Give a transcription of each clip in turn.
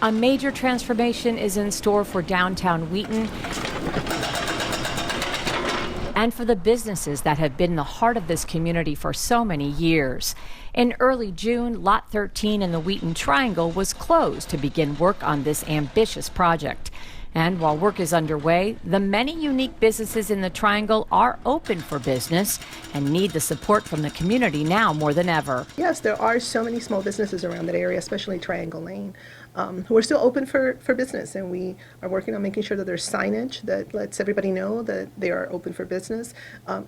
A major transformation is in store for downtown Wheaton and for the businesses that have been the heart of this community for so many years. In early June, Lot 13 in the Wheaton Triangle was closed to begin work on this ambitious project. And while work is underway, the many unique businesses in the Triangle are open for business and need the support from the community now more than ever. Yes, there are so many small businesses around that area, especially Triangle Lane, who are still open for business. And we are working on making sure that there's signage that lets everybody know that they are open for business.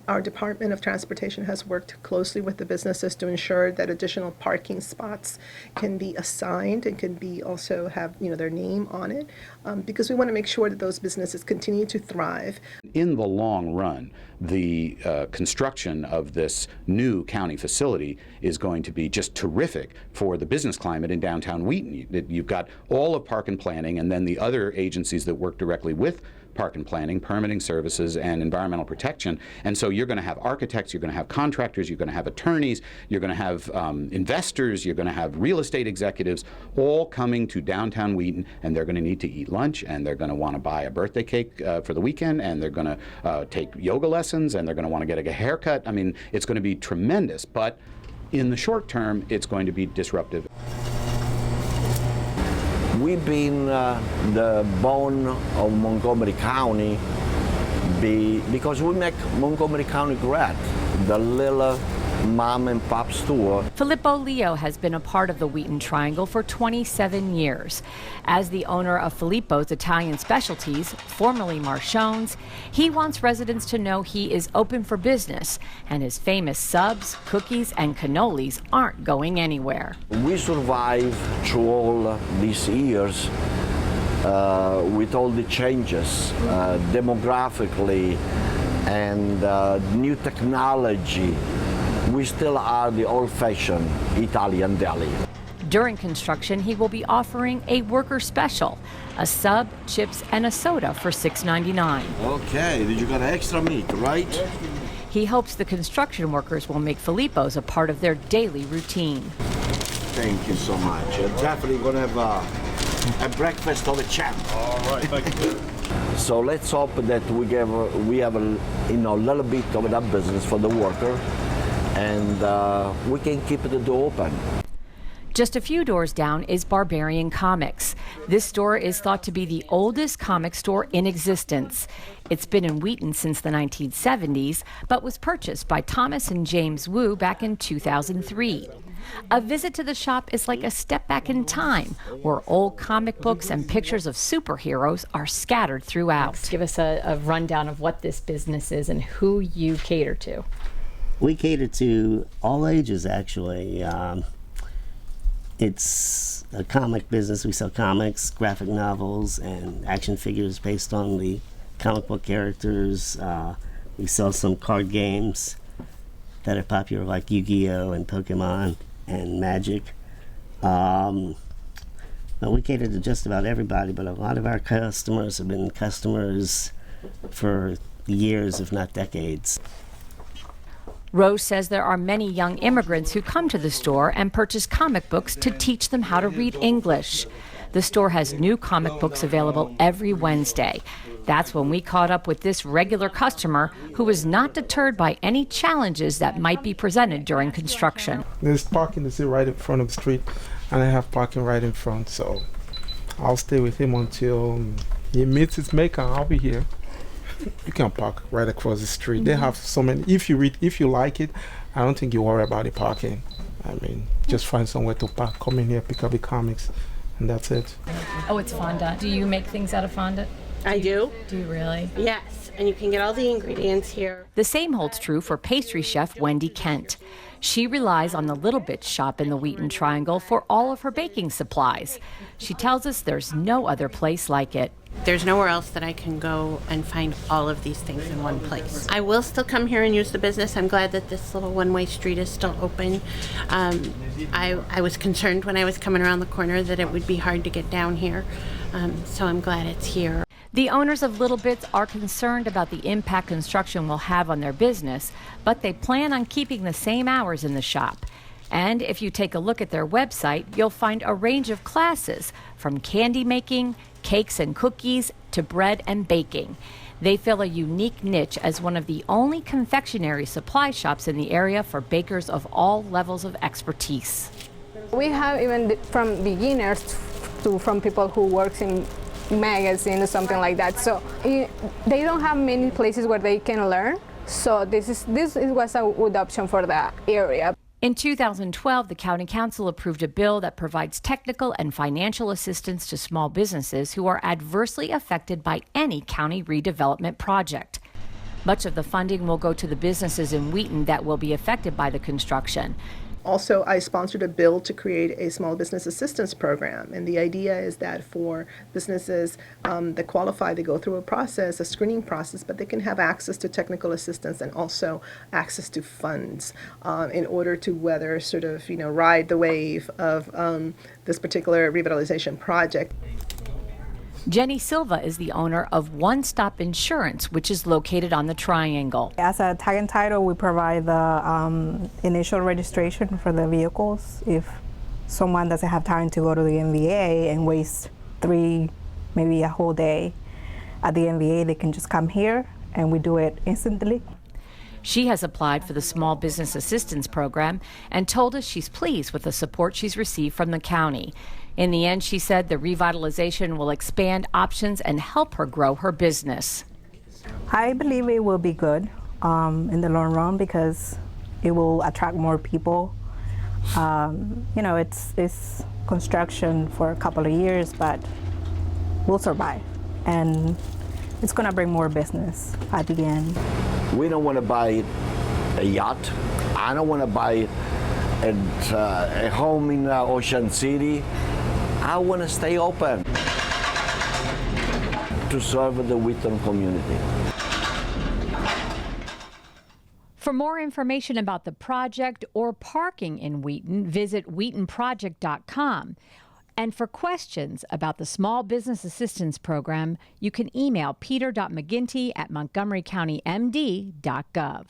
Our Department of Transportation has worked closely with the businesses to ensure that additional parking spots can be assigned and can be also have their name on it, because we want to make sure that those businesses continue to thrive. In the long run, the construction of this new county facility is going to be just terrific for the business climate in downtown Wheaton. You've got all of Park and Planning and then the other agencies that work directly with Park and Planning, permitting services, and environmental protection. And so you're going to have architects, you're going to have contractors, you're going to have attorneys, you're going to have investors, you're going to have real estate executives all coming to downtown Wheaton, and they're going to need to eat lunch, and they're going to want to buy a birthday cake for the weekend, and they're going to take yoga lessons, and they're going to want to get a haircut. I mean, it's going to be tremendous, but in the short term, it's going to be disruptive. We've been the bone of Montgomery County because we make Montgomery County great, the little mom and pop store. Filippo Leo has been a part of the Wheaton Triangle for 27 years. As the owner of Filippo's Italian Specialties, formerly Marchone's, he wants residents to know he is open for business, and his famous subs, cookies, and cannolis aren't going anywhere. We survived through all these years with all the changes demographically and new technology. We still are the old-fashioned Italian deli. During construction, he will be offering a worker special, a sub, chips, and a soda for $6.99. Okay, you got extra meat, right? He hopes the construction workers will make Filippo's a part of their daily routine. Thank you so much. Definitely going to have a breakfast of a champ. All right, thank you. So let's hope that we have a little bit of that business for the worker, and we can keep the door open. Just a few doors down is Barbarian Comics. This store is thought to be the oldest comic store in existence. It's been in Wheaton since the 1970s, but was purchased by Thomas and James Wu back in 2003. A visit to the shop is like a step back in time, where old comic books and pictures of superheroes are scattered throughout. Give us a rundown of what this business is and who you cater to. We cater to all ages, actually. It's a comic business. We sell comics, graphic novels, and action figures based on the comic book characters. We sell some card games that are popular, like Yu-Gi-Oh! And Pokemon and Magic. But we cater to just about everybody, but a lot of our customers have been customers for years, if not decades. Rose says there are many young immigrants who come to the store and purchase comic books to teach them how to read English. The store has new comic books available every Wednesday. That's when we caught up with this regular customer who was not deterred by any challenges that might be presented during construction. There's parking to see right in front of the street, and I have parking right in front, so I'll stay with him until he meets his maker. I'll be here. You can park right across the street. They have so many. If you like it, I don't think you worry about the parking. I mean, just find somewhere to park, come in here, pick up the comics, and that's it. Oh, it's fondant. Do you make things out of fondant? I do. Do you really? Yes, and you can get all the ingredients here. The same holds true for pastry chef Wendy Kent. She relies on the Little Bits shop in the Wheaton Triangle for all of her baking supplies. She tells us there's no other place like it. There's nowhere else that I can go and find all of these things in one place. I will still come here and use the business. I'm glad that this little one-way street is still open. I was concerned when I was coming around the corner that it would be hard to get down here, so I'm glad it's here. The owners of Little Bits are concerned about the impact construction will have on their business, but they plan on keeping the same hours in the shop. And if you take a look at their website, you'll find a range of classes from candy making, cakes and cookies, to bread and baking. They fill a unique niche as one of the only confectionery supply shops in the area for bakers of all levels of expertise. We have even from beginners to from people who works in magazine or something like that. So they don't have many places where they can learn. So this was a good option for the area. In 2012, the County Council approved a bill that provides technical and financial assistance to small businesses who are adversely affected by any county redevelopment project. Much of the funding will go to the businesses in Wheaton that will be affected by the construction. Also, I sponsored a bill to create a small business assistance program, and the idea is that for businesses that qualify, they go through a screening process, but they can have access to technical assistance and also access to funds in order to weather ride the wave of this particular revitalization project. Jenny Silva is the owner of One Stop Insurance, which is located on the Triangle. As a tag and title, we provide the initial registration for the vehicles. If someone doesn't have time to go to the MVA and waste 3, maybe a whole day at the MVA, they can just come here and we do it instantly. She has applied for the Small Business Assistance Program and told us she's pleased with the support she's received from the county. In the end, she said the revitalization will expand options and help her grow her business. I believe it will be good in the long run because it will attract more people. It's construction for a couple of years, but we'll survive. And it's going to bring more business at the end. We don't want to buy a yacht. I don't want to buy a home in Ocean City. I want to stay open to serve the Wheaton community. For more information about the project or parking in Wheaton, visit wheatonproject.com. And for questions about the Small Business Assistance Program, you can email peter.mcginty@montgomerycountymd.gov.